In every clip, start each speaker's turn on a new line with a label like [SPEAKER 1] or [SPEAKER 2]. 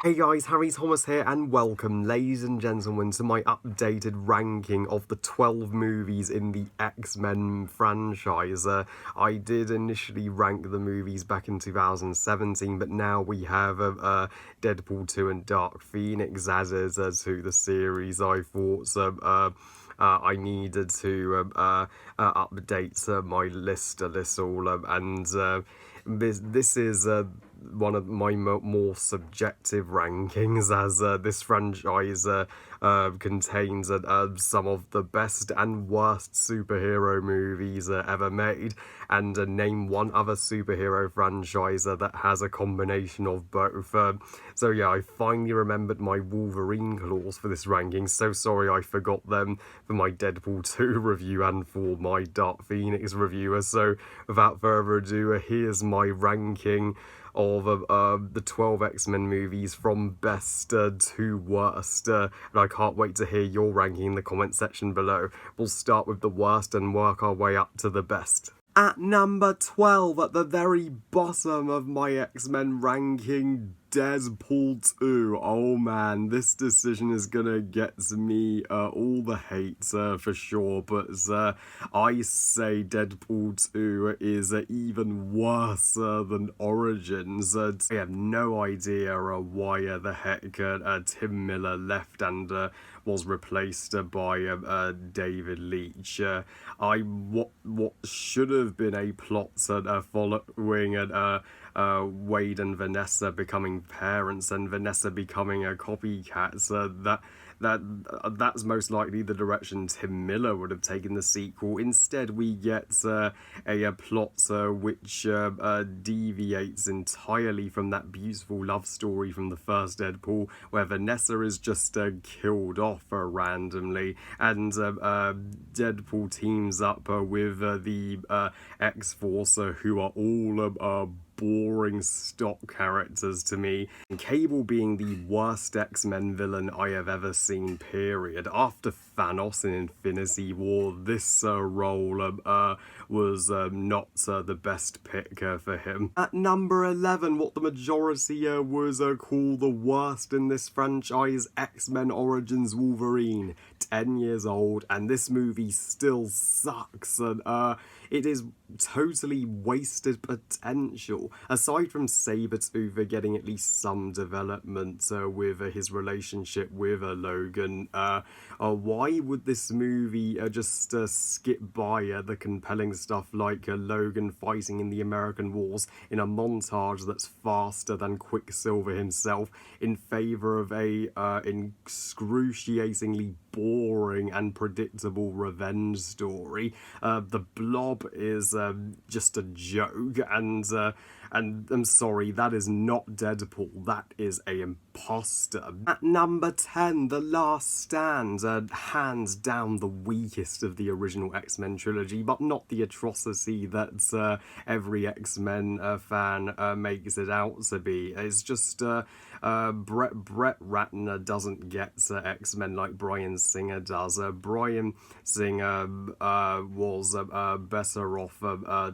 [SPEAKER 1] Hey guys, Harry Thomas here, and welcome, ladies and gentlemen, to my updated ranking of the 12 movies in the X-Men franchise. I did initially rank the movies back in 2017, but now we have Deadpool 2 and Dark Phoenix added to the series. I thought I needed to update my list a little, and this is one of my more subjective rankings, as this franchise contains some of the best and worst superhero movies ever made, and name one other superhero franchise that has a combination of both. So yeah, I finally remembered my Wolverine clause for this ranking. So sorry I forgot them for my Deadpool 2 review and for my Dark Phoenix review. So without further ado, here's my ranking of the 12 X-Men movies from best to worst, and I can't wait to hear your ranking in the comment section below. We'll start with the worst and work our way up to the best. At number 12, at the very bottom of my X-Men ranking, Deadpool 2. Oh man, this decision is gonna get me all the hate for sure, but I say Deadpool 2 is even worse than Origins. I have no idea why the heck Tim Miller left and was replaced by David Leitch. What should have been a plot following Wade and Vanessa becoming parents and Vanessa becoming a copycat, so that's most likely the direction Tim Miller would have taken the sequel. Instead, we get a plot which deviates entirely from that beautiful love story from the first Deadpool, where Vanessa is just killed off randomly, and Deadpool teams up with the X-Force, who are all boring stock characters to me. Cable being the worst X-Men villain I have ever seen, period. After Thanos in Infinity War, this role was not the best pick for him. At number 11, what the majority was called the worst in this franchise, X-Men Origins Wolverine. 10 years old, and this movie still sucks, and it is totally wasted potential. Aside from Sabretooth getting at least some development with his relationship with Logan, why would this movie just skip by the compelling stuff like Logan fighting in the American wars in a montage that's faster than Quicksilver himself, in favour of a excruciatingly boring and predictable revenge story? The Blob is just a joke, and I'm sorry, that is not Deadpool, that is a imposter. At number 10, The Last Stand, hands down the weakest of the original X-Men trilogy, but not the atrocity that every X-Men fan makes it out to be. It's just Brett Ratner doesn't get X-Men like Bryan Singer does. Bryan Singer was better off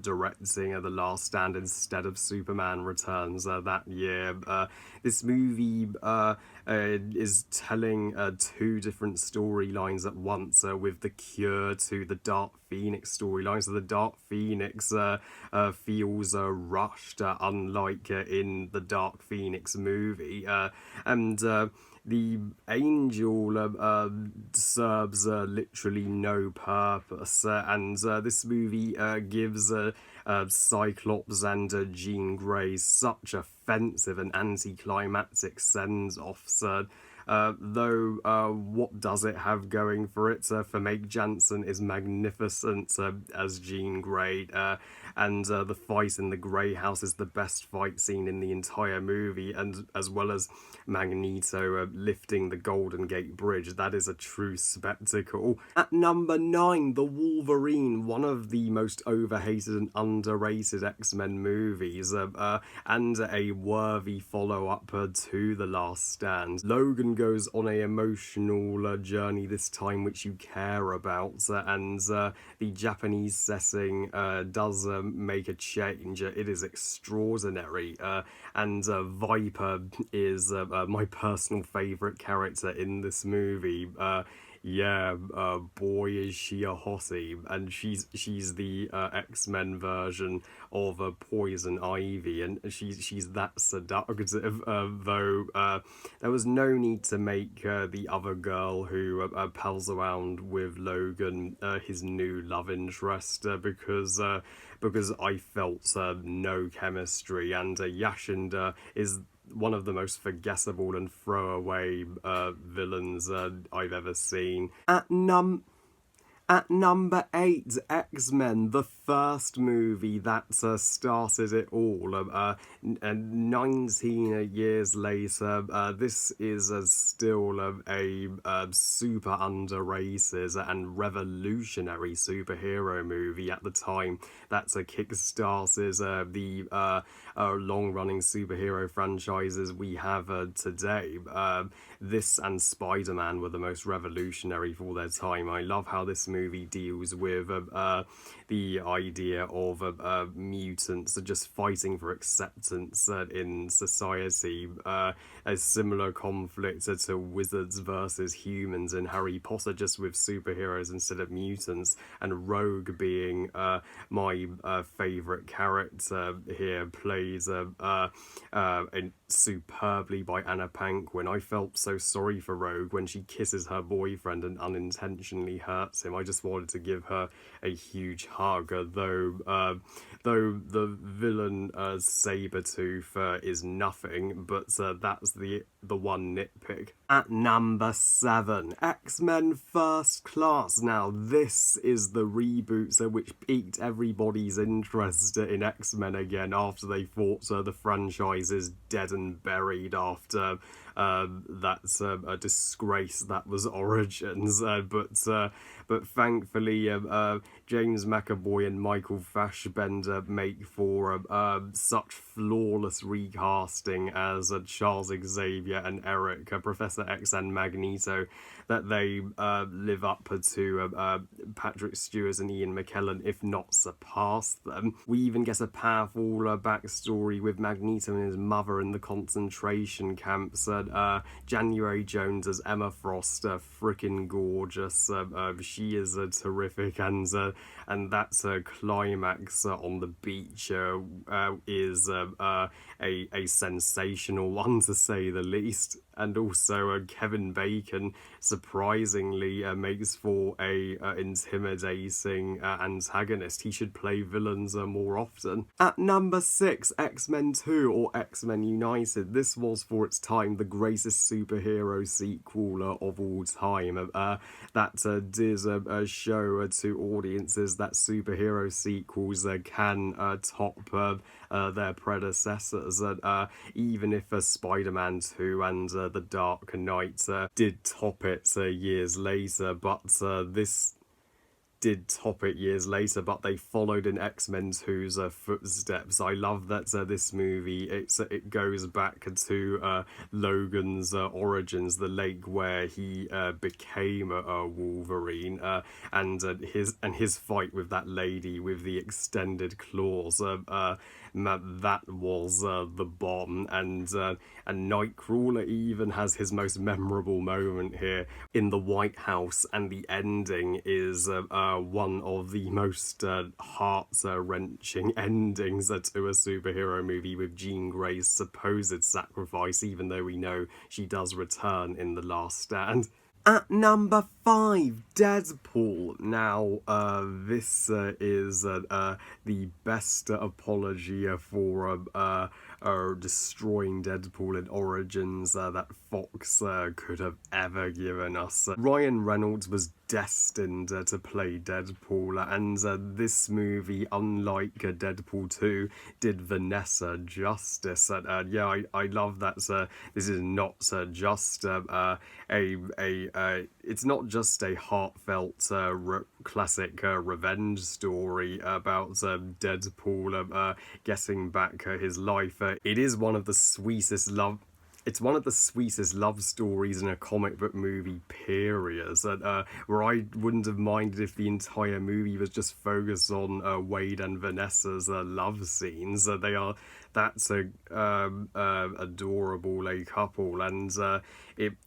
[SPEAKER 1] directing The Last Stand instead of Superman Returns that year. This movie is telling two different storylines at once, with the Cure to the Dark Phoenix storyline. So the Dark Phoenix feels rushed, unlike in the Dark Phoenix movie, and the Angel serves literally no purpose, and this movie gives Cyclops and Jean Grey such offensive and anticlimactic send-offs. Though what does it have going for it? Meg Jansen is magnificent as Jean Grey, and the fight in the Grey House is the best fight scene in the entire movie, and as well as Magneto lifting the Golden Gate Bridge. That is a true spectacle. At number 9, The Wolverine, one of the most overhated and underrated X-Men movies, and a worthy follow-up to The Last Stand. Logan film goes on a emotional journey this time which you care about, and the Japanese setting does make a change. It is extraordinary, and Viper is my personal favourite character in this movie. Yeah, boy is she a hottie, and she's the X-Men version of Poison Ivy, and she's that seductive. Though there was no need to make the other girl who pals around with Logan his new love interest, because I felt no chemistry, and Yashin is one of the most forgettable and throwaway villains I've ever seen. At number 8, X-Men, the first movie that started it all. 19 years later, this is still a super underrated and revolutionary superhero movie at the time that kickstarted the long-running superhero franchises we have today. This and Spider-Man were the most revolutionary for their time. I love how this movie deals with the idea of mutants just fighting for acceptance in society. A similar conflict to wizards versus humans in Harry Potter, just with superheroes instead of mutants, and Rogue being my favourite character here, plays superbly by Anna Paquin. I felt so sorry for Rogue when she kisses her boyfriend and unintentionally hurts him. I just wanted to give her a huge hug, though the villain Sabretooth is nothing, but that's the one nitpick. At number 7, X-Men First Class. Now, this is the reboot which piqued everybody's interest in X-Men again after they thought the franchise is dead and buried after that's a disgrace that was Origins, but thankfully James McAvoy and Michael Fassbender make for such flawless recasting as Charles Xavier and Eric, Professor X and Magneto, that they live up to Patrick Stewart and Ian McKellen, if not surpass them. We even get a powerful backstory with Magneto and his mother in the concentration camps. January Jones as Emma Frost, freaking gorgeous. She is terrific, and that climax on the beach is a sensational one, to say the least. And also Kevin Bacon surprisingly makes for a intimidating antagonist. He should play villains more often. At number 6, X-Men 2, or X-Men United. This was for its time the greatest superhero sequel of all time. That did show to audiences that superhero sequels can top their predecessors. Even if Spider-Man 2 and The Dark Knight did top it years later, but this did top it years later, but they followed in X-Men 2's footsteps. I love that this movie, it goes back to Logan's origins, the lake where he became a Wolverine, and his fight with that lady with the extended claws. That was the bomb, and Nightcrawler even has his most memorable moment here in the White House, and the ending is one of the most heart-wrenching endings to a superhero movie, with Jean Grey's supposed sacrifice, even though we know she does return in The Last Stand. At number 5, Deadpool. Now, this is the best apology for destroying Deadpool in Origins that Fox could have ever given us. Ryan Reynolds was destined to play Deadpool, and this movie, unlike Deadpool 2, did Vanessa justice. Yeah, I love that this is not just it's not just a heartfelt classic revenge story about Deadpool getting back his life. It is one of the sweetest love it's one of the sweetest love stories in a comic book movie, period. Where I wouldn't have minded if the entire movie was just focused on Wade and Vanessa's love scenes. That's a adorable couple, and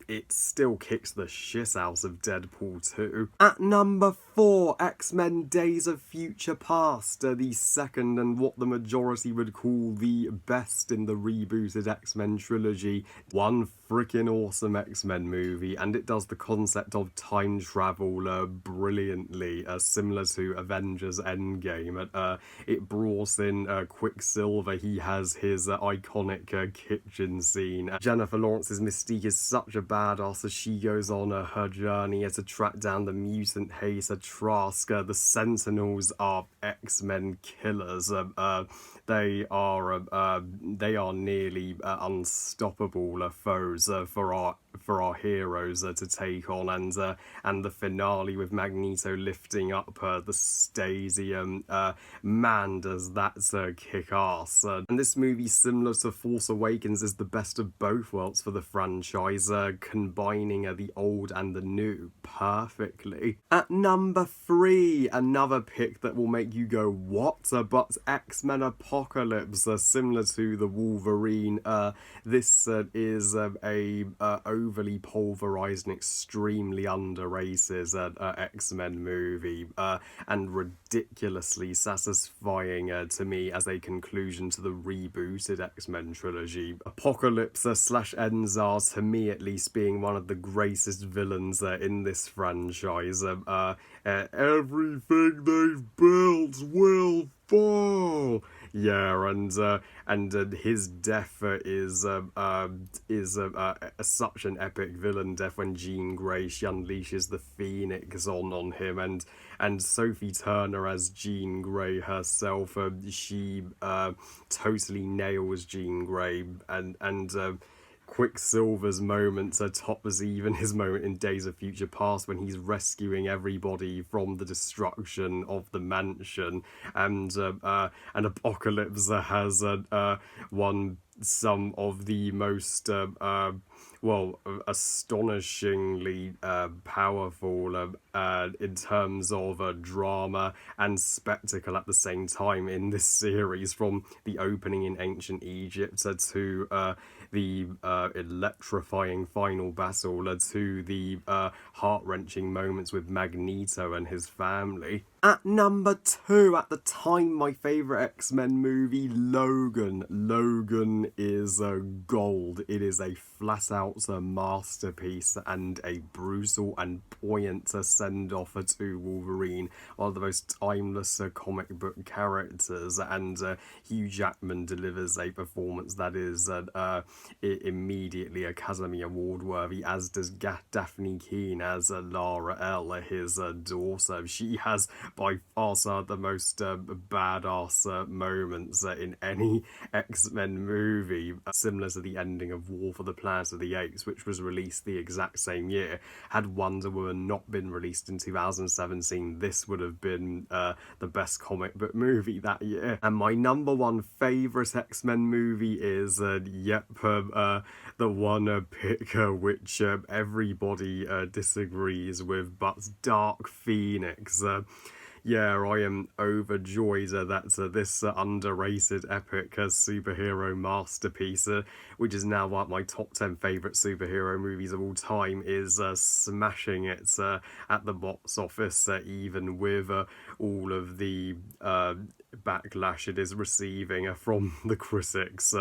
[SPEAKER 1] it still kicks the shit out of Deadpool 2. At number 4, X-Men Days of Future Past, the second and what the majority would call the best in the rebooted X-Men trilogy. One freaking awesome X-Men movie, and it does the concept of time travel brilliantly, similar to Avengers Endgame. It brought in Quicksilver. He has his iconic kitchen scene. Jennifer Lawrence's Mystique is such a badass as she goes on her journey to track down the mutant hater Trask. The Sentinels are X-Men killers. They are nearly unstoppable foes for our heroes to take on, and the finale with Magneto lifting up the stadium, man, does that kick ass. And this movie, similar to Force Awakens, is the best of both worlds for the franchise, combining the old and the new perfectly. At number 3, another pick that will make you go what, but X-Men Apocalypse, similar to the Wolverine. This is a overly pulverized and extremely underrated X-Men movie, and ridiculously satisfying to me as a conclusion to the rebooted X-Men trilogy. Apocalypse slash Enzar, to me at least, being one of the greatest villains in this franchise. Everything they've built will fall. Yeah, and his death is such an epic villain death when Jean Grey, she unleashes the Phoenix on him, and Sophie Turner as Jean Grey herself, she totally nails Jean Grey, and Quicksilver's moments tops even his moment in Days of Future Past when he's rescuing everybody from the destruction of the mansion, and Apocalypse has won some of the most astonishingly powerful in terms of drama and spectacle at the same time in this series, from the opening in ancient Egypt to the electrifying final battle to the heart-wrenching moments with Magneto and his family. At number 2, at the time, my favourite X-Men movie, Logan. Logan is gold. It is a flat-out masterpiece and a brutal and poignant send-off to Wolverine, one of the most timeless comic book characters, and Hugh Jackman delivers a performance that is immediately Academy Award worthy, as does Daphne Keane as Lara L, his daughter. She has by far some of the most badass moments in any X-Men movie, similar to the ending of War for the Planet of the Apes, which was released the exact same year. Had Wonder Woman not been released in 2017, this would have been the best comic book movie that year. And my number 1 favourite X-Men movie is, the one pick which everybody disagrees with, but Dark Phoenix. I am overjoyed that this underrated epic superhero masterpiece, which is now one of my top 10 favourite superhero movies of all time, is smashing it at the box office, even with all of the backlash it is receiving from the critics.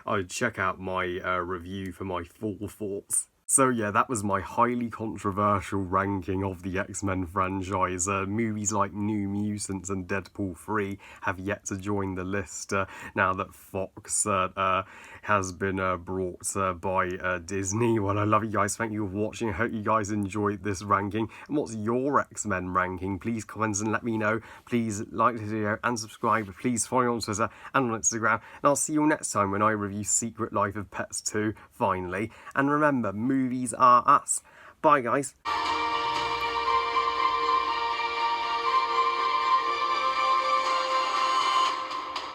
[SPEAKER 1] I'd check out my review for my full thoughts. So yeah, that was my highly controversial ranking of the X-Men franchise. Movies like New Mutants and Deadpool 3 have yet to join the list now that Fox has been brought by Disney. Well, I love you guys. Thank you for watching. I hope you guys enjoyed this ranking. And what's your X-Men ranking? Please comment and let me know. Please like the video and subscribe. Please follow me on Twitter and on Instagram. And I'll see you all next time when I review Secret Life of Pets 2, finally. And remember, movies are us. Bye, guys.